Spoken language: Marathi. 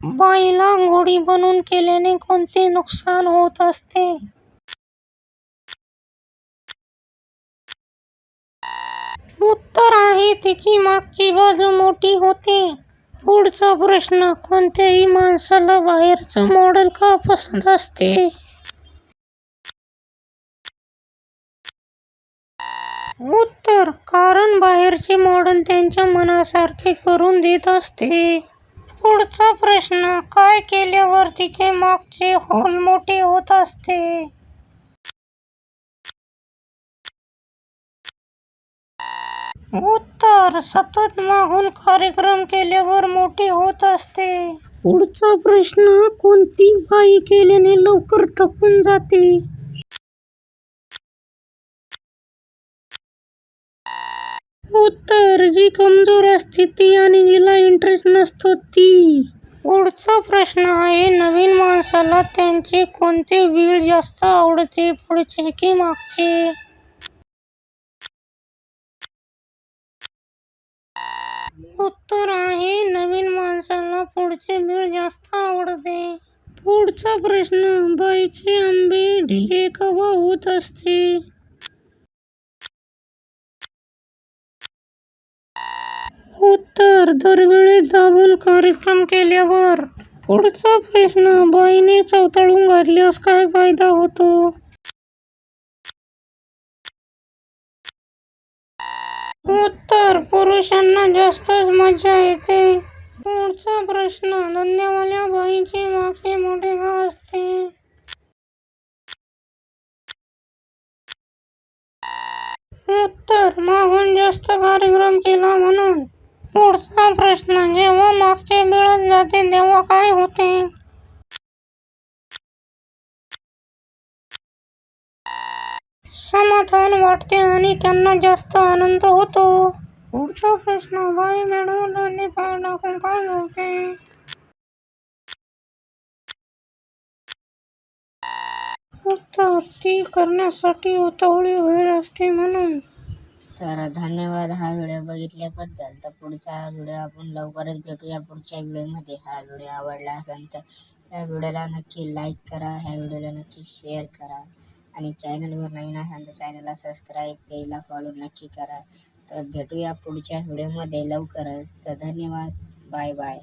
बाईला घोडी बनवून केल्याने कोणते नुकसान होत असते? उत्तर आहे तिची मागची बाजू मोठी होते. पुढचा प्रश्न, कोणत्याही माणसाला बाहेरचं मॉडेल का पसंत असते? उत्तर, कारण बाहेरचे मॉडेल त्यांच्या मनासारखे करून देत असते. पुढचा प्रश्न, काय केल्यावर तिचे मागचे होल मोठे होत असते? उत्तर, सतत मागून कार्यक्रम केल्यावर मोठे होत असते. पुढचा प्रश्न, कोणती बाई केल्याने लवकर थकून जाते? उत्तर, जी कमजोर असते ती आणि जिला इंटरेस्ट नसतो ती. पुढचा प्रश्न आहे, नवीन माणसाला त्यांचे कोणते बीळ जास्त आवडते, पुढचे की मागचे? उत्तर आहे, नवीन माणसाला पुढचे बीळ जास्त आवडते. पुढचा प्रश्न, बाईचे आंबे ढिले केव्हा होत असते? उत्तर, दरवेळेस दाबून कार्यक्रम केल्यावर. पुढचा प्रश्न, बाईने चवताळून घातल्यास काय फायदा होतो? उत्तर, पुरुषांना जास्तच मजा येते. पुढचा प्रश्न, धंद्यावाल्या बाईचे मागचे मोठे का असते? उत्तर, मागून जास्त कार्यक्रम केला म्हणून. पुढचा प्रश्न, जेव्हा मागचे मिळत जाते तेव्हा काय होते? समाधान वाटते आणि त्यांना जास्त आनंद होतो. पुढचा प्रश्न, बाई बेडवर दोन्ही पाय टाकून काय करते? उत्तर, ती करण्यासाठी उतावळी होईल असते म्हणून. तर धन्यवाद हा व्हिडिओ बघितल्याबद्दल. तर पुढचा व्हिडिओ आपण लवकरच भेटूया पुढच्या व्हिडिओमध्ये. हा व्हिडिओ आवडला असेल तर या व्हिडिओला नक्की लाईक करा, ह्या व्हिडिओला नक्की शेअर करा आणि चॅनलवर नवीन असाल तर चॅनलला सबस्क्राईब, पेजला फॉलो नक्की करा. तर भेटूया पुढच्या व्हिडिओमध्ये लवकरच. तर धन्यवाद, बाय बाय.